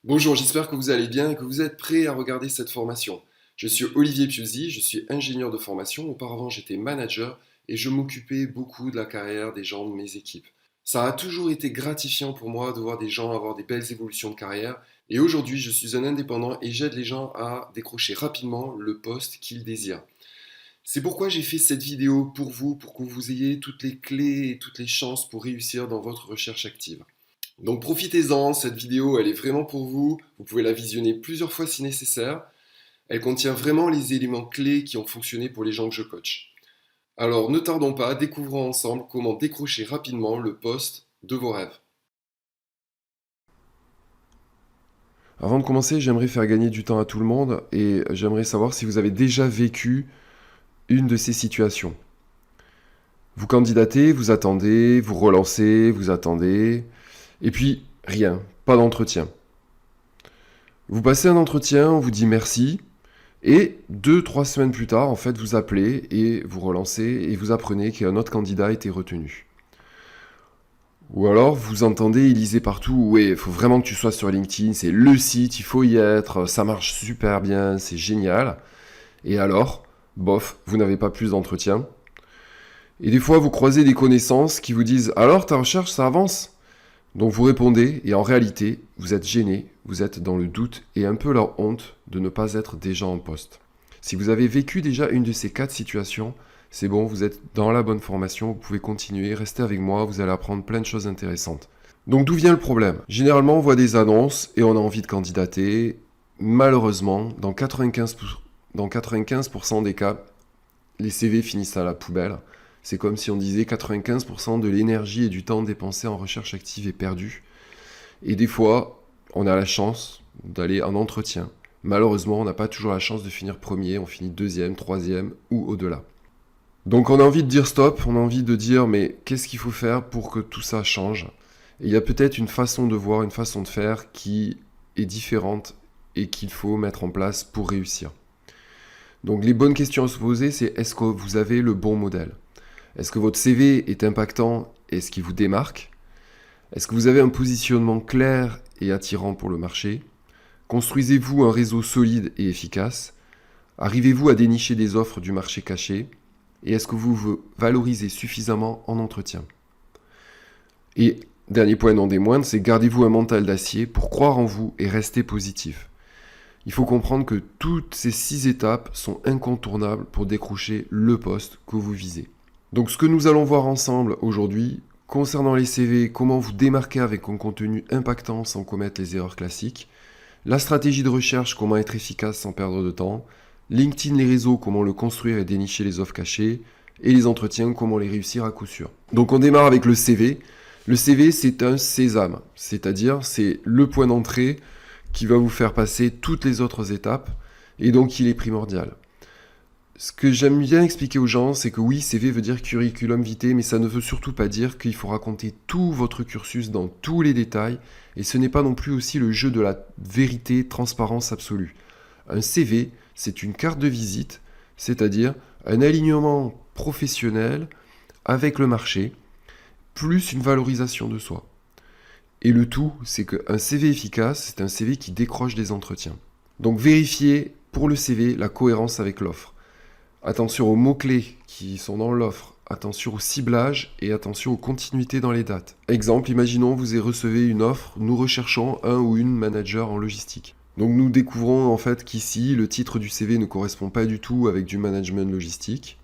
Bonjour, j'espère que vous allez bien et que vous êtes prêts à regarder cette formation. Je suis Olivier Piuzzi, je suis ingénieur de formation. Auparavant, j'étais manager et je m'occupais beaucoup de la carrière des gens de mes équipes. Ça a toujours été gratifiant pour moi de voir des gens avoir des belles évolutions de carrière. Et aujourd'hui, je suis un indépendant et j'aide les gens à décrocher rapidement le poste qu'ils désirent. C'est pourquoi j'ai fait cette vidéo pour vous, pour que vous ayez toutes les clés et toutes les chances pour réussir dans votre recherche active. Donc profitez-en, cette vidéo elle est vraiment pour vous, vous pouvez la visionner plusieurs fois si nécessaire. Elle contient vraiment les éléments clés qui ont fonctionné pour les gens que je coach. Alors ne tardons pas, découvrons ensemble comment décrocher rapidement le poste de vos rêves. Avant de commencer, j'aimerais faire gagner du temps à tout le monde et j'aimerais savoir si vous avez déjà vécu une de ces situations. Vous candidatez, vous attendez, vous relancez, vous attendez, et puis rien, pas d'entretien. Vous passez un entretien, on vous dit merci, et 2-3 semaines plus tard, en fait, vous appelez et vous relancez et vous apprenez qu'un autre candidat a été retenu. Ou alors, vous entendez, il lisait partout, ouais, il faut vraiment que tu sois sur LinkedIn, c'est le site, il faut y être, ça marche super bien, c'est génial. Et alors, bof, vous n'avez pas plus d'entretien. Et des fois, vous croisez des connaissances qui vous disent alors ta recherche, ça avance. Donc vous répondez, et en réalité, vous êtes gêné, vous êtes dans le doute et un peu la honte de ne pas être déjà en poste. Si vous avez vécu déjà une de ces 4 situations, c'est bon, vous êtes dans la bonne formation, vous pouvez continuer, restez avec moi, vous allez apprendre plein de choses intéressantes. Donc d'où vient le problème? Généralement, on voit des annonces et on a envie de candidater. Malheureusement, dans 95% des cas, les CV finissent à la poubelle. C'est comme si on disait 95% de l'énergie et du temps dépensé en recherche active est perdu. Et des fois, on a la chance d'aller en entretien. Malheureusement, on n'a pas toujours la chance de finir premier, on finit deuxième, troisième ou au-delà. Donc on a envie de dire stop, on a envie de dire mais qu'est-ce qu'il faut faire pour que tout ça change? Et il y a peut-être une façon de voir, une façon de faire qui est différente et qu'il faut mettre en place pour réussir. Donc les bonnes questions à se poser, c'est est-ce que vous avez le bon modèle? Est-ce que votre CV est impactant et ce qui vous démarque? Est-ce que vous avez un positionnement clair et attirant pour le marché? Construisez-vous un réseau solide et efficace? Arrivez-vous à dénicher des offres du marché caché? Et est-ce que vous vous valorisez suffisamment en entretien? Et dernier point non des moindres, c'est gardez-vous un mental d'acier pour croire en vous et rester positif. Il faut comprendre que toutes ces 6 étapes sont incontournables pour décrocher le poste que vous visez. Donc ce que nous allons voir ensemble aujourd'hui, concernant les CV, comment vous démarquer avec un contenu impactant sans commettre les erreurs classiques, la stratégie de recherche, comment être efficace sans perdre de temps, LinkedIn, les réseaux, comment le construire et dénicher les offres cachées, et les entretiens, comment les réussir à coup sûr. Donc on démarre avec le CV. Le CV, c'est un sésame, c'est-à-dire c'est le point d'entrée qui va vous faire passer toutes les autres étapes, et donc il est primordial. Ce que j'aime bien expliquer aux gens, c'est que oui, CV veut dire curriculum vitae, mais ça ne veut surtout pas dire qu'il faut raconter tout votre cursus dans tous les détails, et ce n'est pas non plus aussi le jeu de la vérité, transparence absolue. Un CV, c'est une carte de visite, c'est-à-dire un alignement professionnel avec le marché, plus une valorisation de soi. Et le tout, c'est qu'un CV efficace, c'est un CV qui décroche des entretiens. Donc vérifiez pour le CV la cohérence avec l'offre. Attention aux mots-clés qui sont dans l'offre, attention au ciblage et attention aux continuités dans les dates. Exemple, imaginons vous recevez une offre, nous recherchons un ou une manager en logistique. Donc nous découvrons en fait qu'ici, le titre du CV ne correspond pas du tout avec du management logistique.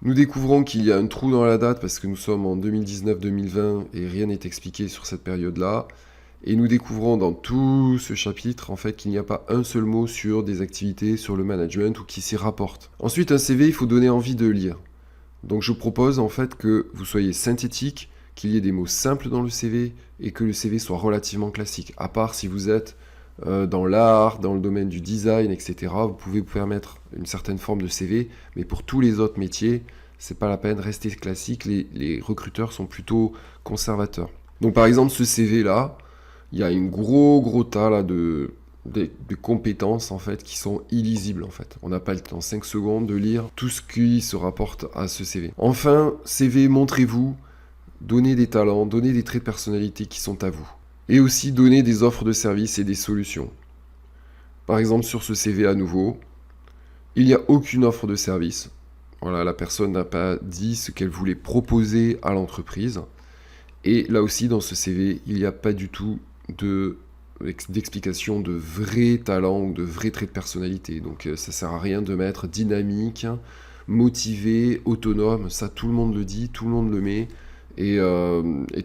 Nous découvrons qu'il y a un trou dans la date parce que nous sommes en 2019-2020 et rien n'est expliqué sur cette période-là. Et nous découvrons dans tout ce chapitre en fait qu'il n'y a pas un seul mot sur des activités, sur le management ou qui s'y rapporte. Ensuite, un CV, il faut donner envie de lire. Donc je propose en fait que vous soyez synthétique, qu'il y ait des mots simples dans le CV et que le CV soit relativement classique. À part si vous êtes dans l'art, dans le domaine du design, etc. Vous pouvez vous permettre une certaine forme de CV, mais pour tous les autres métiers, c'est pas la peine, restez classique, les recruteurs sont plutôt conservateurs. Donc par exemple, ce CV-là, il y a un gros tas là, de compétences en fait qui sont illisibles en fait. On n'a pas le temps 5 secondes de lire tout ce qui se rapporte à ce CV. Enfin, CV, montrez-vous, donnez des talents, donnez des traits de personnalité qui sont à vous. Et aussi donner des offres de services et des solutions. Par exemple, sur ce CV à nouveau, il n'y a aucune offre de service. Voilà, la personne n'a pas dit ce qu'elle voulait proposer à l'entreprise. Et là aussi, dans ce CV, il n'y a pas du tout d'explication de vrais talents ou de vrais traits de personnalité. Donc ça sert à rien de mettre dynamique, motivé, autonome. Ça, tout le monde le dit, tout le monde le met. Et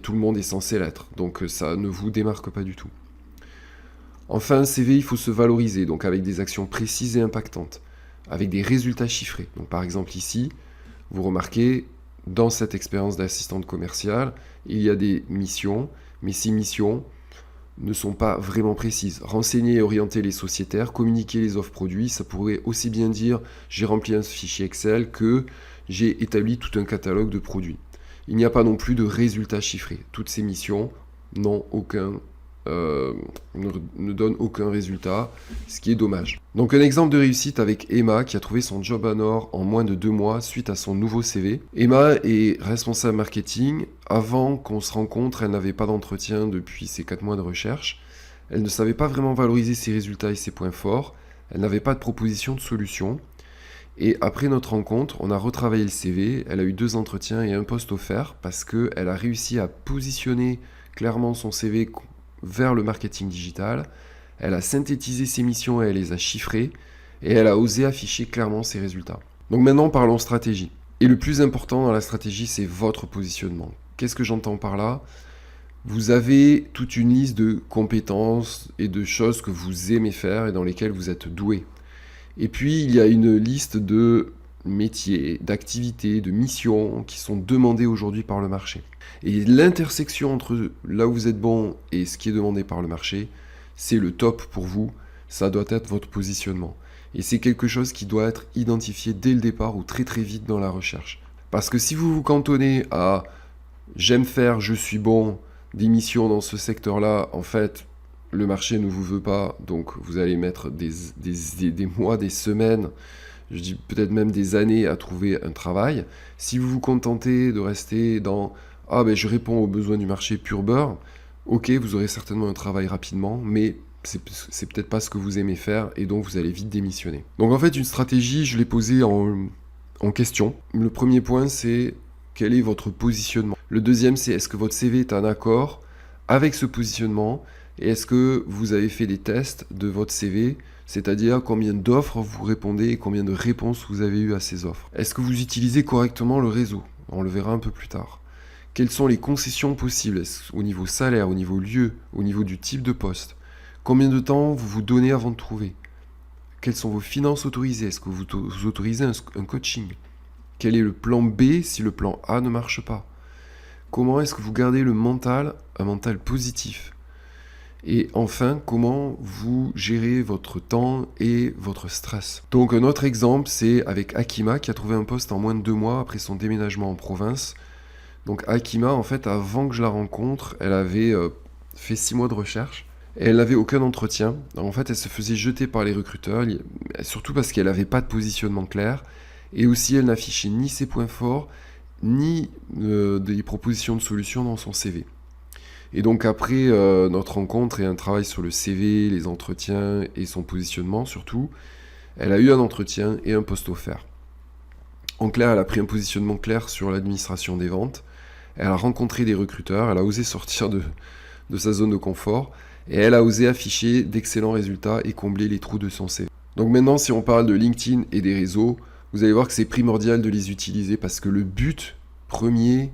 tout le monde est censé l'être. Donc ça ne vous démarque pas du tout. Enfin, un CV, il faut se valoriser, donc avec des actions précises et impactantes, avec des résultats chiffrés. Donc par exemple ici, vous remarquez, dans cette expérience d'assistante commerciale, il y a des missions, mais ces missions ne sont pas vraiment précises. Renseigner et orienter les sociétaires, communiquer les offres produits, ça pourrait aussi bien dire j'ai rempli un fichier Excel que j'ai établi tout un catalogue de produits. Il n'y a pas non plus de résultats chiffrés. Toutes ces missions n'ont ne donne aucun résultat, ce qui est dommage. Donc un exemple de réussite avec Emma qui a trouvé son job à Nord en moins de 2 mois suite à son nouveau CV. Emma est responsable marketing. Avant qu'on se rencontre, elle n'avait pas d'entretien depuis ses 4 mois de recherche. Elle ne savait pas vraiment valoriser ses résultats et ses points forts. Elle n'avait pas de proposition de solution. Et après notre rencontre, on a retravaillé le CV. Elle a eu 2 entretiens et un poste offert parce qu'elle a réussi à positionner clairement son CV vers le marketing digital, elle a synthétisé ses missions et elle les a chiffrées, et elle a osé afficher clairement ses résultats. Donc maintenant parlons stratégie. Et le plus important dans la stratégie, c'est votre positionnement. Qu'est-ce que j'entends par là ? Vous avez toute une liste de compétences et de choses que vous aimez faire et dans lesquelles vous êtes doué. Et puis il y a une liste de métiers, d'activités, de missions qui sont demandées aujourd'hui par le marché. Et l'intersection entre là où vous êtes bon et ce qui est demandé par le marché, c'est le top pour vous, ça doit être votre positionnement. Et c'est quelque chose qui doit être identifié dès le départ ou très très vite dans la recherche. Parce que si vous vous cantonnez à j'aime faire, je suis bon, des missions dans ce secteur-là, en fait, le marché ne vous veut pas, donc vous allez mettre des mois, des semaines, je dis peut-être même des années à trouver un travail. Si vous vous contentez de rester dans « Ah ben je réponds aux besoins du marché pur beurre », ok, vous aurez certainement un travail rapidement, mais c'est peut-être pas ce que vous aimez faire et donc vous allez vite démissionner. Donc en fait, une stratégie, je l'ai posée en question. Le premier point, c'est quel est votre positionnement. Le deuxième, c'est est-ce que votre CV est en accord avec ce positionnement et est-ce que vous avez fait des tests de votre CV, c'est-à-dire combien d'offres vous répondez et combien de réponses vous avez eu à ces offres. Est-ce que vous utilisez correctement le réseau ? On le verra un peu plus tard. Quelles sont les concessions possibles au niveau salaire, au niveau lieu, au niveau du type de poste ? Combien de temps vous vous donnez avant de trouver ? Quelles sont vos finances autorisées ? Est-ce que vous autorisez un coaching ? Quel est le plan B si le plan A ne marche pas ? Comment est-ce que vous gardez un mental positif ? Et enfin, comment vous gérez votre temps et votre stress. Donc un autre exemple, c'est avec Akima qui a trouvé un poste en moins de 2 mois après son déménagement en province. Donc Akima, en fait, avant que je la rencontre, elle avait fait 6 mois de recherche et elle n'avait aucun entretien. En fait, elle se faisait jeter par les recruteurs, surtout parce qu'elle n'avait pas de positionnement clair. Et aussi, elle n'affichait ni ses points forts, ni des propositions de solutions dans son CV. Et donc après notre rencontre et un travail sur le CV, les entretiens et son positionnement surtout, elle a eu un entretien et un poste offert. En clair, elle a pris un positionnement clair sur l'administration des ventes, elle a rencontré des recruteurs, elle a osé sortir de sa zone de confort et elle a osé afficher d'excellents résultats et combler les trous de son CV. Donc maintenant, si on parle de LinkedIn et des réseaux, vous allez voir que c'est primordial de les utiliser parce que le but premier,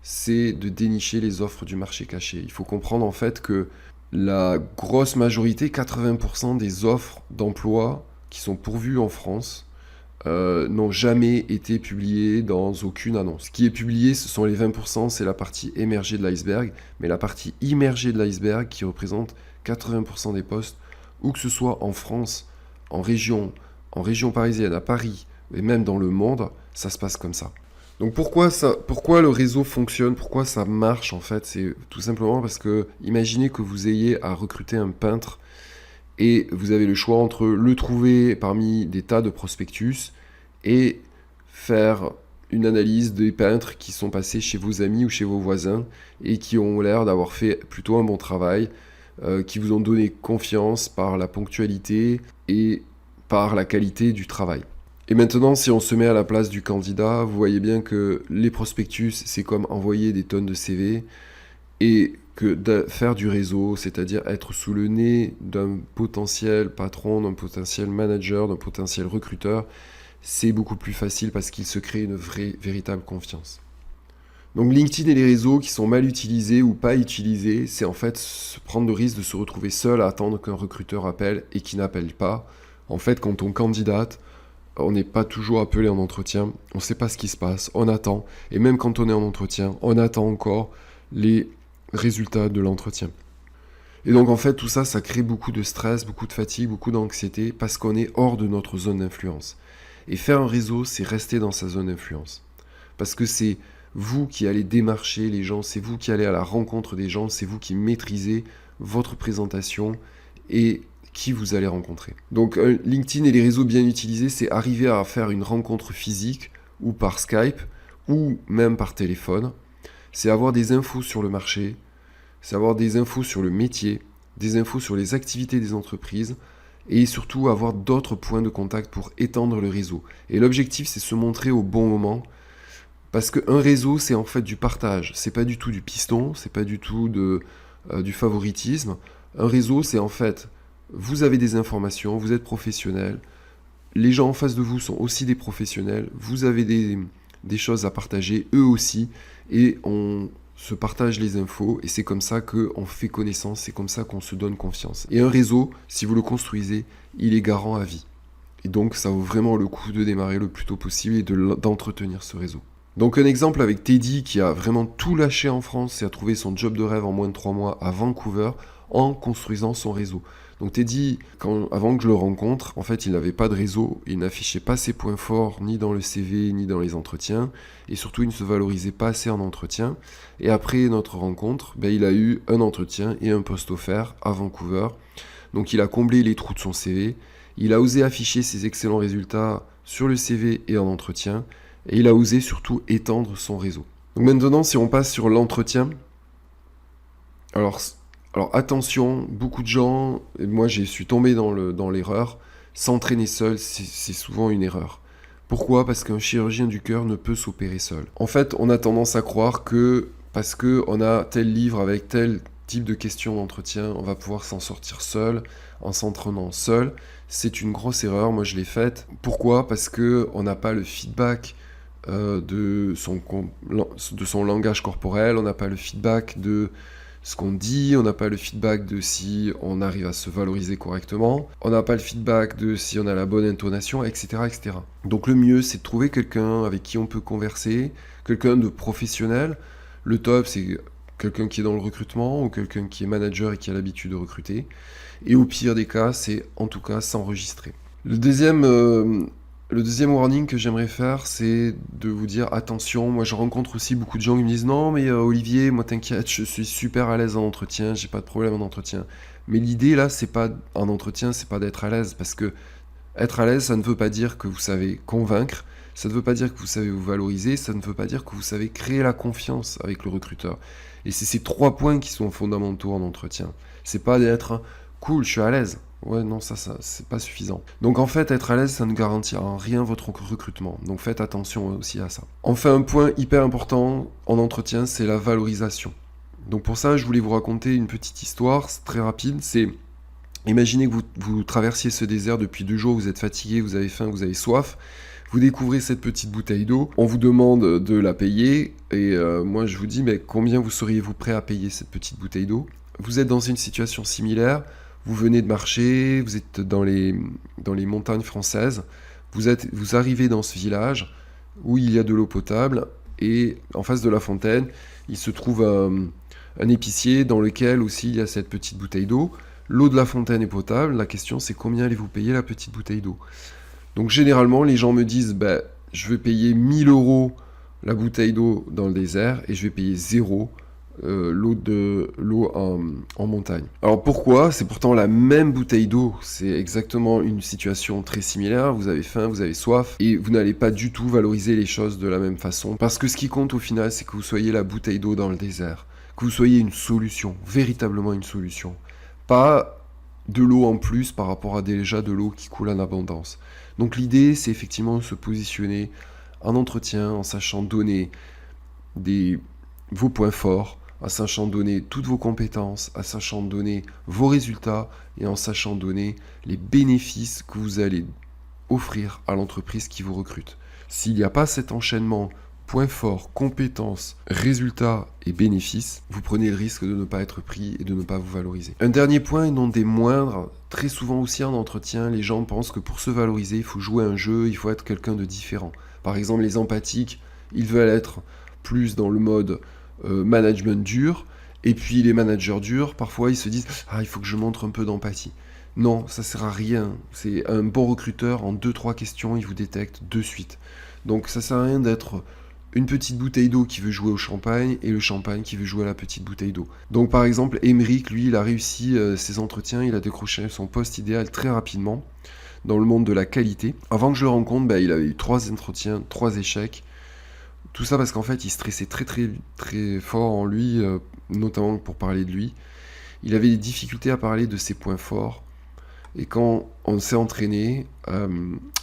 c'est de dénicher les offres du marché caché. Il faut comprendre en fait que la grosse majorité, 80% des offres d'emploi qui sont pourvues en France, n'ont jamais été publiées dans aucune annonce. Ce qui est publié, ce sont les 20%, c'est la partie émergée de l'iceberg, mais la partie immergée de l'iceberg qui représente 80% des postes, où que ce soit en France, en région parisienne, à Paris, et même dans le monde, ça se passe comme ça. Donc pourquoi le réseau fonctionne, pourquoi ça marche en fait, c'est tout simplement parce que imaginez que vous ayez à recruter un peintre et vous avez le choix entre le trouver parmi des tas de prospectus et faire une analyse des peintres qui sont passés chez vos amis ou chez vos voisins et qui ont l'air d'avoir fait plutôt un bon travail, qui vous ont donné confiance par la ponctualité et par la qualité du travail. Et maintenant, si on se met à la place du candidat, vous voyez bien que les prospectus, c'est comme envoyer des tonnes de CV, et que de faire du réseau, c'est-à-dire être sous le nez d'un potentiel patron, d'un potentiel manager, d'un potentiel recruteur, c'est beaucoup plus facile parce qu'il se crée une véritable confiance. Donc LinkedIn et les réseaux qui sont mal utilisés ou pas utilisés, c'est en fait se prendre le risque de se retrouver seul à attendre qu'un recruteur appelle et qui n'appelle pas. En fait, quand on candidate, on n'est pas toujours appelé en entretien, on ne sait pas ce qui se passe, on attend. Et même quand on est en entretien, on attend encore les résultats de l'entretien. Et donc en fait, tout ça, ça crée beaucoup de stress, beaucoup de fatigue, beaucoup d'anxiété, parce qu'on est hors de notre zone d'influence. Et faire un réseau, c'est rester dans sa zone d'influence. Parce que c'est vous qui allez démarcher les gens, c'est vous qui allez à la rencontre des gens, c'est vous qui maîtrisez votre présentation et qui vous allez rencontrer. Donc LinkedIn et les réseaux bien utilisés, c'est arriver à faire une rencontre physique ou par Skype ou même par téléphone. C'est avoir des infos sur le marché, c'est avoir des infos sur le métier, des infos sur les activités des entreprises et surtout avoir d'autres points de contact pour étendre le réseau. Et l'objectif, c'est se montrer au bon moment. Parce qu'un réseau, c'est en fait du partage. C'est pas du tout du piston, c'est pas du tout du favoritisme. Un réseau, c'est en fait, vous avez des informations, vous êtes professionnel, les gens en face de vous sont aussi des professionnels, vous avez des choses à partager, eux aussi, et on se partage les infos, et c'est comme ça qu'on fait connaissance, c'est comme ça qu'on se donne confiance. Et un réseau, si vous le construisez, il est garant à vie. Et donc, ça vaut vraiment le coup de démarrer le plus tôt possible et d'entretenir ce réseau. Donc un exemple avec Teddy qui a vraiment tout lâché en France et a trouvé son job de rêve en moins de 3 mois à Vancouver en construisant son réseau. Donc Teddy, avant que je le rencontre, en fait il n'avait pas de réseau, il n'affichait pas ses points forts ni dans le CV ni dans les entretiens et surtout il ne se valorisait pas assez en entretien. Et après notre rencontre, il a eu un entretien et un poste offert à Vancouver. Donc il a comblé les trous de son CV, il a osé afficher ses excellents résultats sur le CV et en entretien. Et il a osé surtout étendre son réseau. Donc maintenant, si on passe sur l'entretien, alors attention, beaucoup de gens, et moi je suis tombé dans l'erreur, s'entraîner seul, c'est souvent une erreur. Pourquoi ? Parce qu'un chirurgien du cœur ne peut s'opérer seul. En fait, on a tendance à croire que parce qu'on a tel livre avec tel type de questions d'entretien, on va pouvoir s'en sortir seul, en s'entraînant seul. C'est une grosse erreur, moi je l'ai faite. Pourquoi ? Parce qu'on n'a pas le feedback de son langage corporel, on n'a pas le feedback de ce qu'on dit, on n'a pas le feedback de si on arrive à se valoriser correctement, on n'a pas le feedback de si on a la bonne intonation, etc., etc. Donc le mieux, c'est de trouver quelqu'un avec qui on peut converser, quelqu'un de professionnel. Le top, c'est quelqu'un qui est dans le recrutement ou quelqu'un qui est manager et qui a l'habitude de recruter. Et au pire des cas, c'est en tout cas s'enregistrer. Le deuxième warning que j'aimerais faire, c'est de vous dire attention. Moi, je rencontre aussi beaucoup de gens qui me disent non, mais Olivier, moi t'inquiète, je suis super à l'aise en entretien, j'ai pas de problème en entretien. Mais l'idée là, c'est pas en entretien, c'est pas d'être à l'aise, parce que être à l'aise, ça ne veut pas dire que vous savez convaincre, ça ne veut pas dire que vous savez vous valoriser, ça ne veut pas dire que vous savez créer la confiance avec le recruteur. Et c'est ces 3 points qui sont fondamentaux en entretien. C'est pas d'être cool, je suis à l'aise. Ouais, non, ça, c'est pas suffisant. Donc en fait, être à l'aise, ça ne garantira en rien votre recrutement. Donc faites attention aussi à ça. Enfin, un point hyper important en entretien, c'est la valorisation. Donc pour ça, je voulais vous raconter une petite histoire, c'est très rapide. C'est, imaginez que vous traversiez ce désert depuis 2 jours, vous êtes fatigué, vous avez faim, vous avez soif. Vous découvrez cette petite bouteille d'eau, on vous demande de la payer, et moi je vous dis, mais combien vous seriez-vous prêt à payer cette petite bouteille d'eau ? Vous êtes dans une situation similaire. Vous venez de marcher, vous êtes dans les montagnes françaises, vous arrivez dans ce village où il y a de l'eau potable et en face de la fontaine, il se trouve un épicier dans lequel aussi il y a cette petite bouteille d'eau. L'eau de la fontaine est potable, la question c'est combien allez-vous payer la petite bouteille d'eau ? Donc généralement les gens me disent je vais payer 1000 € la bouteille d'eau dans le désert et je vais payer 0 l'eau en montagne. Alors pourquoi? C'est pourtant la même bouteille d'eau, c'est exactement une situation très similaire, vous avez faim, vous avez soif, et vous n'allez pas du tout valoriser les choses de la même façon, parce que ce qui compte au final, c'est que vous soyez la bouteille d'eau dans le désert, que vous soyez une solution, véritablement une solution, pas de l'eau en plus par rapport à déjà de l'eau qui coule en abondance. Donc l'idée, c'est effectivement de se positionner en entretien, en sachant donner vos points forts, en sachant donner toutes vos compétences, en sachant donner vos résultats et en sachant donner les bénéfices que vous allez offrir à l'entreprise qui vous recrute. S'il n'y a pas cet enchaînement points forts, compétences, résultats et bénéfices, vous prenez le risque de ne pas être pris et de ne pas vous valoriser. Un dernier point, et non des moindres, très souvent aussi en entretien, les gens pensent que pour se valoriser, il faut jouer un jeu, il faut être quelqu'un de différent. Par exemple, les empathiques, ils veulent être plus dans le mode management dur, et puis les managers durs, parfois ils se disent « Ah, il faut que je montre un peu d'empathie ». Non, ça sert à rien. C'est un bon recruteur, en 2-3 questions, il vous détecte de suite. Donc ça sert à rien d'être une petite bouteille d'eau qui veut jouer au champagne et le champagne qui veut jouer à la petite bouteille d'eau. Donc par exemple, Émeric, lui, il a réussi ses entretiens, il a décroché son poste idéal très rapidement dans le monde de la qualité. Avant que je le rencontre, il avait eu 3 entretiens, 3 échecs. Tout ça parce qu'en fait, il stressait très très très fort en lui, notamment pour parler de lui. Il avait des difficultés à parler de ses points forts. Et quand on s'est entraîné,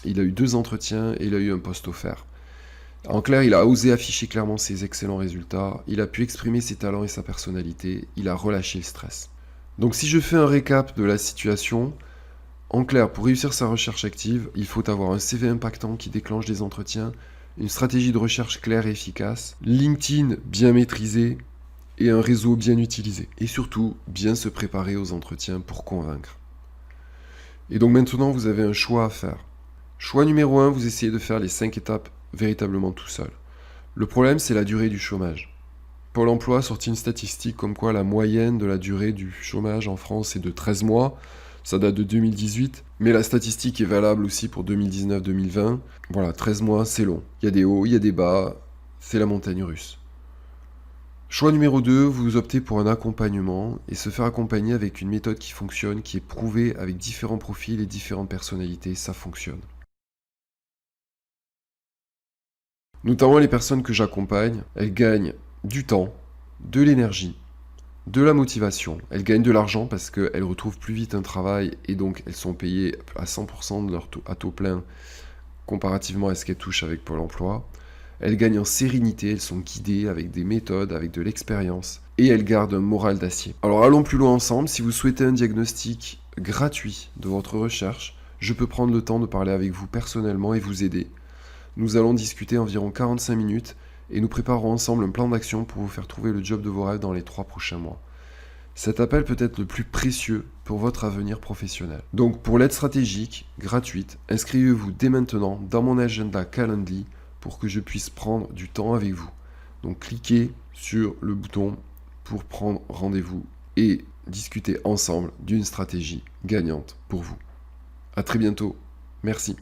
il a eu 2 entretiens et il a eu un poste offert. En clair, il a osé afficher clairement ses excellents résultats, il a pu exprimer ses talents et sa personnalité, il a relâché le stress. Donc si je fais un récap de la situation, en clair, pour réussir sa recherche active, il faut avoir un CV impactant qui déclenche des entretiens, une stratégie de recherche claire et efficace, LinkedIn bien maîtrisé et un réseau bien utilisé. Et surtout, bien se préparer aux entretiens pour convaincre. Et donc maintenant, vous avez un choix à faire. Choix numéro 1, vous essayez de faire les 5 étapes véritablement tout seul. Le problème, c'est la durée du chômage. Pôle emploi a sorti une statistique comme quoi la moyenne de la durée du chômage en France est de 13 mois. Ça date de 2018, mais la statistique est valable aussi pour 2019-2020. Voilà, 13 mois, c'est long. Il y a des hauts, il y a des bas, c'est la montagne russe. Choix numéro 2, vous optez pour un accompagnement et se faire accompagner avec une méthode qui fonctionne, qui est prouvée avec différents profils et différentes personnalités, ça fonctionne. Notamment les personnes que j'accompagne, elles gagnent du temps, de l'énergie, de la motivation. Elles gagnent de l'argent parce qu'elles retrouvent plus vite un travail et donc elles sont payées à 100% de leur à taux plein comparativement à ce qu'elles touchent avec Pôle emploi. Elles gagnent en sérénité, elles sont guidées avec des méthodes, avec de l'expérience et elles gardent un moral d'acier. Alors allons plus loin ensemble, si vous souhaitez un diagnostic gratuit de votre recherche, je peux prendre le temps de parler avec vous personnellement et vous aider. Nous allons discuter environ 45 minutes et nous préparerons ensemble un plan d'action pour vous faire trouver le job de vos rêves dans les 3 prochains mois. Cet appel peut être le plus précieux pour votre avenir professionnel. Donc pour l'aide stratégique, gratuite, inscrivez-vous dès maintenant dans mon agenda Calendly pour que je puisse prendre du temps avec vous. Donc cliquez sur le bouton pour prendre rendez-vous et discuter ensemble d'une stratégie gagnante pour vous. À très bientôt. Merci.